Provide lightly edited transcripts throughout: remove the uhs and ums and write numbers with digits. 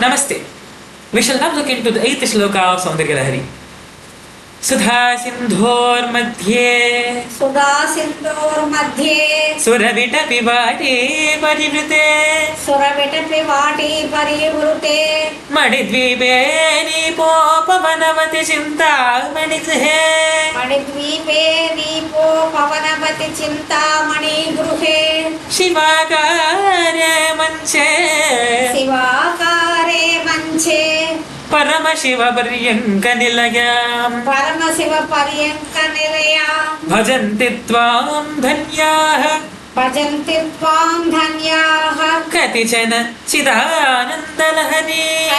Namaste. We shall now look into the 8th Śloka of Soundarya Lahari. Sudha Sindhor Madhye Suravita Pivati Parivrute Madidvipe Nipo Pavanavati Chintamani Gruhe Shivakare Manche Paramashiva Paryanka Nilayam Bhajanti Tvam Dhanyaha Katichana Chidananda Lahari.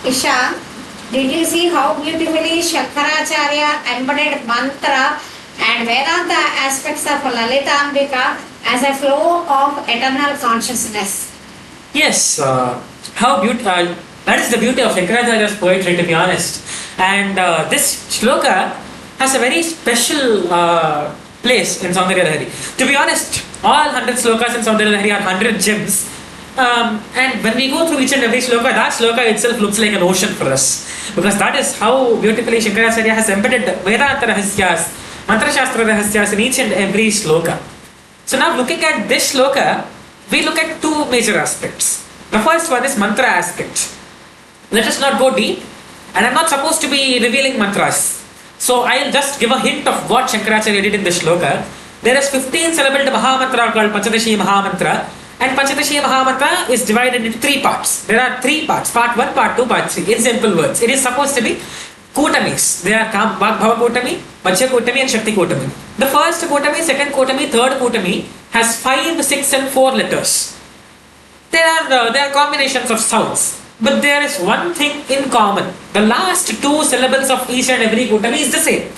Ishaan, did you see how beautifully Shankaracharya embodied mantra and Vedanta aspects of Lalita Ambika as a flow of eternal consciousness? Yes, how beautiful. That is the beauty of Shankaracharya's poetry, to be honest. And this shloka has a very special place in Soundarya Lahari. To be honest, all 100 slokas in Soundarya Lahari are 100 gems. And when we go through each and every shloka, that shloka itself looks like an ocean for us. Because that is how beautifully Shankaracharya has embedded Vedanta Rahasyas, Mantra Shastra Rahasyas in each and every shloka. So now looking at this shloka, we look at two major aspects. The first one is mantra aspect. Let us not go deep, and I'm not supposed to be revealing mantras. So I'll just give a hint of what Shankaracharya did in this shloka. There is 15 syllabled Mahamantra called Panchadashi Mahamantra, and Panchadashi Mahamantra is divided into 3 parts. There are 3 parts, part 1, part 2, part 3, in simple words. It is supposed to be Kotamis. They are Bhava Kotami, Vajra Kotami and Shakti Kotami. The first Kotami, second Kotami, third Kotami has 5, 6 and 4 letters. There are combinations of sounds. But there is one thing in common. The last 2 syllables of each and every Kotami is the same.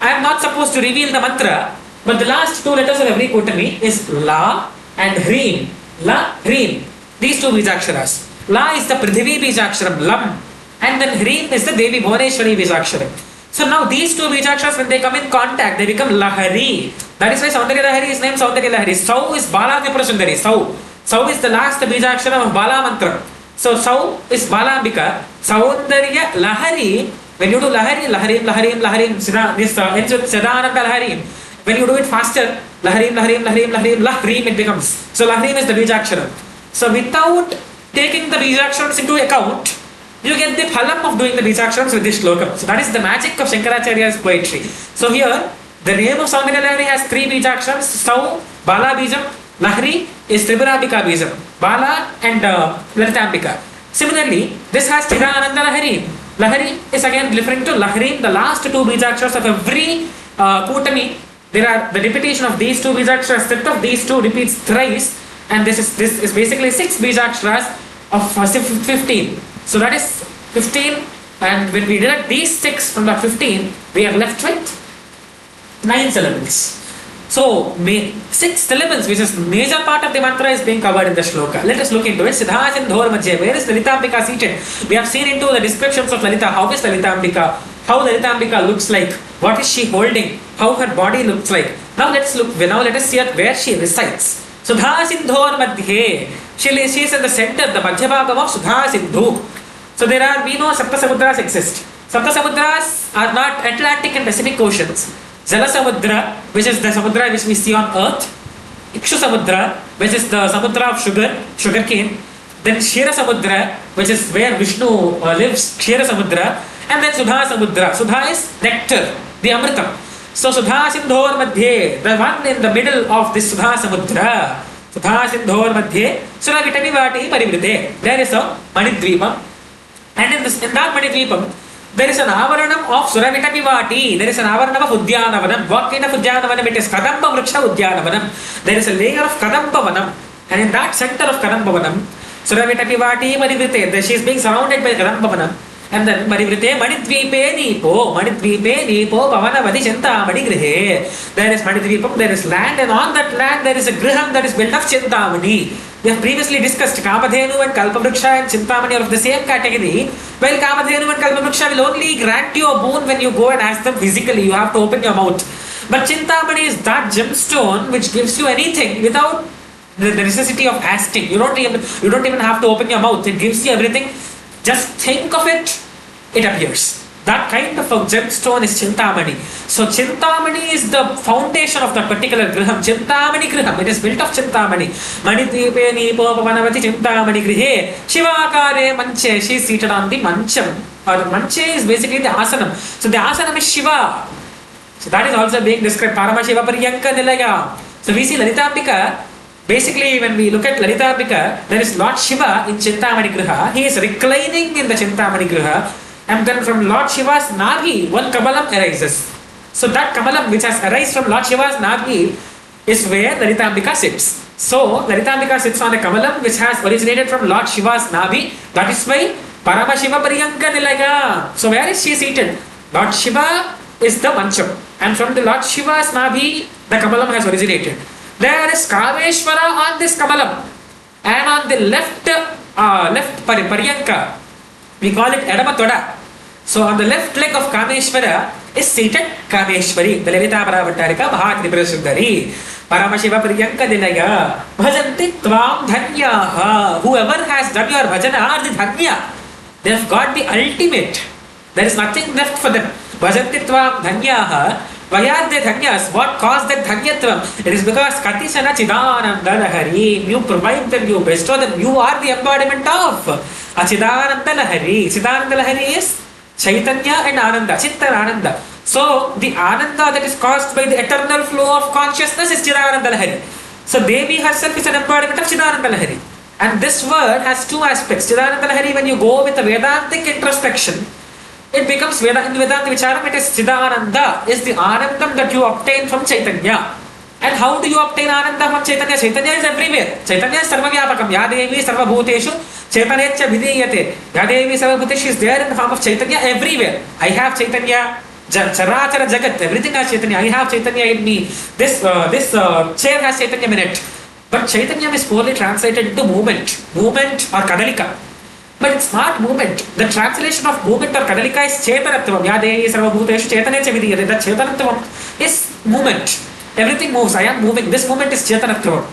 I am not supposed to reveal the mantra, but the last 2 letters of every Kotami is La and Hreem. La, Hreem. These 2 Bijaksharas. La is the Prithivi Bijaksharam, Lam. And then Hreem is the Devi Bhuvaneshwari Bijaksharam. So now these 2 Bijaksharas, when they come in contact, they become Lahari. That is why Soundarya Lahari is named Soundarya Lahari. Sau is Bala Tripurasundari. Sau. Sau is the last Bijakshara of Bala Mantra. So Sau is Balambika. Soundarya Lahari. When you do Lahari, Laharim, Laharim, Laharim, this ends with Sadananda Laharim. When you do it faster, Laharim, Laharim, Laharim, Laharim, Lahrim it becomes. So Lahrim is the Bijakshara. So without taking the Bijaksharams into account, you get the phalam of doing the Bijaksharams with this shloka. So that is the magic of Shankaracharya's poetry. So here, the name of Soundarya Lahari has 3 Bijaksharams. Sau, Bala Bijam, Lahari is Tripurambika Bijam. Bala and Lalita Ambika. Similarly, this has Chidananda Lahari. Lahari is again referring to Lahari, the last 2 Bijaksharas of every Kotami. There are the repetition of these 2 Bijaksharas, set of these 2 repeats thrice, and this is basically 6 Bijaksharas of 15. So that is 15, and when we deduct these 6 from the 15, we are left with 9 syllables. So 6 syllables, which is major part of the mantra, is being covered in the shloka. Let us look into it. Siddha Sindhor Madhye. Where is Lalita Ambika seated? We have seen into the descriptions of Lalita. How is Lalita Ambika? How Lalita Ambika looks like? What is she holding? How her body looks like? Now let us see at where she resides. Sudha Sindhor Madhye. She is in the center, the Madhyabhagam of Sudha Sindhu. So we know Saptasamudras exist. Saptasamudras are not Atlantic and Pacific Oceans. Jala Samudra, which is the Samudra which we see on earth. Ikshu Samudra, which is the Samudra of sugarcane. Then Kshira Samudra, which is where Vishnu lives, Kshira Samudra. And then Sudha Samudra. Sudha is nectar, the Amritam. So Sudha Sindhor Madhye, the one in the middle of this Sudha Samudra. Sudha Sindhor Madhye, Suravita Vivati Parivrite. There is a Manidvipam. And in that Manidvipam, there is an avaranam of Suravita Vivati. There is an avaranam of Udyanavanam. What kind of Udyanavanam? It is Kadamba Vriksha Udyanavanam. There is a layer of Kadamba Vanam. And in that center of Kadamba Vanam, Suravita Vivati Parivrite. She is being surrounded by Kadamba Vanam. And then Parivrite Manidvipe Nipo Pavanavati Chintamani Grihe. There is Manidvipam, there is land, and on that land there is a griham that is built of Chintamani. We have previously discussed Kamadhenu and Kalpavriksha and Chintamani are of the same category. While Kamadhenu and Kalpavriksha will only grant you a boon when you go and ask them physically, you have to open your mouth. But Chintamani is that gemstone which gives you anything without the necessity of asking. You don't even have to open your mouth. It gives you everything. Just think of it, it appears. That kind of a gemstone is Chintamani. So Chintamani is the foundation of that particular griham. Chintamani griham. It is built of Chintamani. Manidipe Nipopanavati Chintamani grihe. Shivakare manche. She is seated on the mancham. Or manche is basically the asanam. So the asanam is Shiva. So that is also being described. Paramashiva Paryanka Nilaya. So we see Lalitambika. Basically, when we look at Lalitambika, there is Lord Shiva in Chintamani Griha. He is reclining in the Chintamani Griha. And then from Lord Shiva's Nagi, one Kamalam arises. So that Kamalam which has arisen from Lord Shiva's Nagi is where Lalitambika sits. So Lalitambika sits on a Kamalam which has originated from Lord Shiva's Nabi. That is why Paramashiva Paryanka Nilaya. So where is she seated? Lord Shiva is the Mancham. And from the Lord Shiva's Nabi, the Kamalam has originated. There is Kaveshwara on this Kamalam. And on the left Paryanka, we call it Edamatoda. So on the left leg of Kameshwara is seated Kameshwari, the Lalita Paravatarika Maha Tripurasundari. Paramashiva Priyanka Dilaya. Bhajanti Tvam Dhanyaha. Whoever has done your bhajana are the Dhanya. They have got the ultimate. There is nothing left for them. Bhajanti Tvam Dhanyaha. Why are they Dhanyas? What caused that Dhanyatvam? It is because Katishana Chidananda Lahari. You provide them, you bestow them. You are the embodiment of Chidananda Lahari. Chidananda Lahari is Chaitanya and Ananda, Chitta and Ananda. So the Ananda that is caused by the eternal flow of consciousness is Chidananda Lahari. So Devi herself is an embodiment of Chidananda Lahari. And this word has two aspects. Chidananda Lahari, when you go with a Vedantic introspection, it becomes in Vedanta Vicharam, it is Chidananda, is the Anandam that you obtain from Chaitanya. And how do you obtain Ananda from Chaitanya? Chaitanya is everywhere. Chaitanya is Sarvavyapakam. Yadevi Sarvabhuteshu Chaitanyacha Vidiyate. Yadevi Sarvabhuteshu is there in the form of Chaitanya everywhere. I have Chaitanya. Charachara Jagat. Everything has Chaitanya. I have Chaitanya in me. This chair has Chaitanya in it. But Chaitanya is poorly translated into movement. Movement or Kadalika. But it's not movement. The translation of movement or Kadalika is Chetanatvam. Yadevi Sarvabhuteshu Chaitanyacha Vidiyate. That Chetanatvam is movement. Everything moves. I am moving. This movement is Chetanatvam.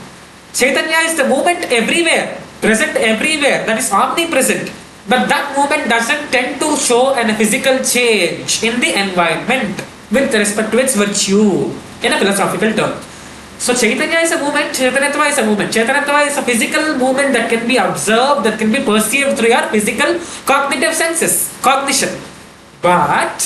Chaitanya is the movement everywhere. Present everywhere. That is omnipresent. But that movement doesn't tend to show a physical change in the environment with respect to its virtue in a philosophical term. So Chaitanya is a movement, Chaitanatva is a movement. Chaitanatva is a physical movement that can be observed, that can be perceived through your physical cognitive senses, cognition. But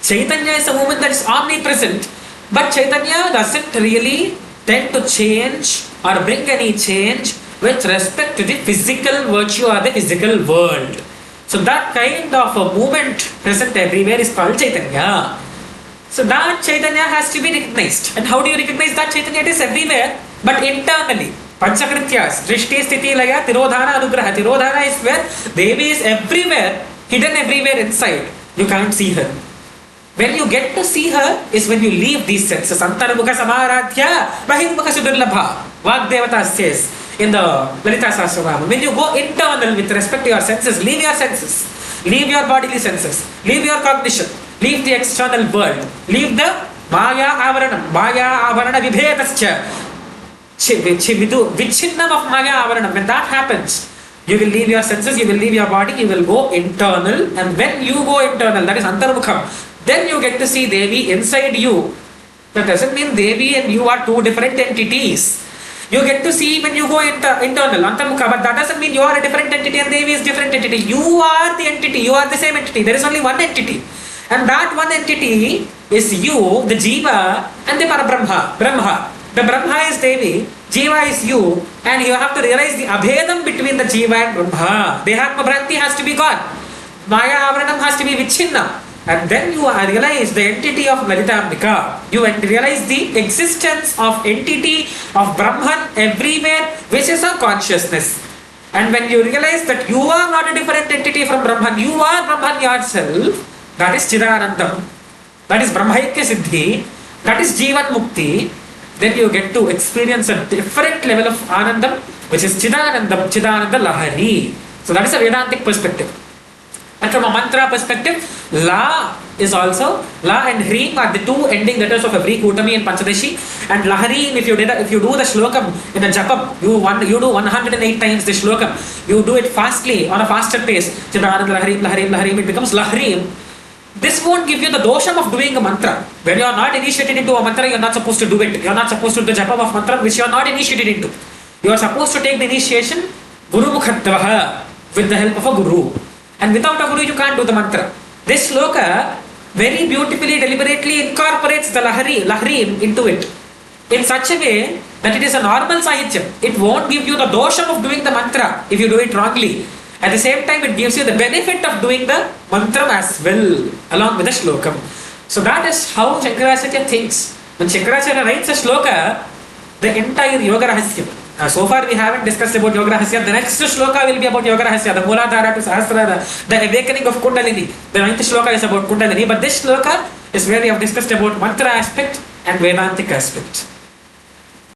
Chaitanya is a movement that is omnipresent. But Chaitanya doesn't really tend to change or bring any change with respect to the physical virtue or the physical world. So that kind of a movement present everywhere is called Chaitanya. So that Chaitanya has to be recognized. And how do you recognize that Chaitanya? It is everywhere, but internally. Panchakrityas, Drishti, Sthiti, Laya, Tirodhana, Anugraha. Tirodhana is where Devi is everywhere, hidden everywhere inside. You can't see her. When you get to see her is when you leave these senses. Antarmukha Samaradhya, Bahimukha Sudurlabha. Vagdevata says in the Lalitā Sahasranāma. When you go internal with respect to your senses, leave your senses. Leave your bodily senses. Leave your cognition. Leave the external world. Leave the Maya Avaranam. Maya Avarana Vibhetascha. Vichinnam of Maya Avaranam. When that happens, you will leave your senses, you will leave your body, you will go internal. And when you go internal, that is Antarmukham, then you get to see Devi inside you. That doesn't mean Devi and you are two different entities. You get to see when you go internal, Antarmukha, but that doesn't mean you are a different entity and Devi is different entity. You are the entity, you are the same entity. There is only one entity. And that one entity is you, the Jiva, and the Parabrahma, Brahma. The Brahma is Devi, Jiva is you, and you have to realize the abhedam between the Jiva and Brahma. Dehatma Bhranti has to be gone. Maya Avaranam has to be Vichinnam. And then you realize the entity of Lalitambika. You realize the existence of entity of Brahman everywhere, which is a consciousness. And when you realize that you are not a different entity from Brahman, you are Brahman yourself, that is Chidanandam, that is Brahmaikya Siddhi, that is Jivan Mukti, then you get to experience a different level of Anandam, which is Chidanandam, Chidananda Lahari. So that is a Vedantic perspective. And from a mantra perspective, La is also La and Hreem are the two ending letters of every Kutami and Panchadashi. And Lahari, if you do the Shlokam in the Japam, you do 108 times the Shlokam. You do it fastly, on a faster pace. It becomes Lahari. This won't give you the dosham of doing a mantra. When you are not initiated into a mantra, you are not supposed to do it. You are not supposed to do the Japam of mantra which you are not initiated into. You are supposed to take the initiation Guru Mukhattavaha with the help of a Guru. And without a Guru, you can't do the mantra. This Shloka very beautifully, deliberately incorporates the Lahari into it in such a way that it is a normal Sahityam. It won't give you the dosham of doing the mantra if you do it wrongly. At the same time, it gives you the benefit of doing the mantra as well, along with the Shlokam. So that is how Shankaracharya thinks. When Shankaracharya writes a Shloka, the entire Yoga Rahasyam. So far we haven't discussed about Yoga Rahasya. The next Shloka will be about Yoga Rahasya, the Muladhara to Sahasrara, the awakening of Kundalini. The 9th Shloka is about Kundalini, but this Shloka is where we have discussed about Mantra aspect and Vedantic aspect.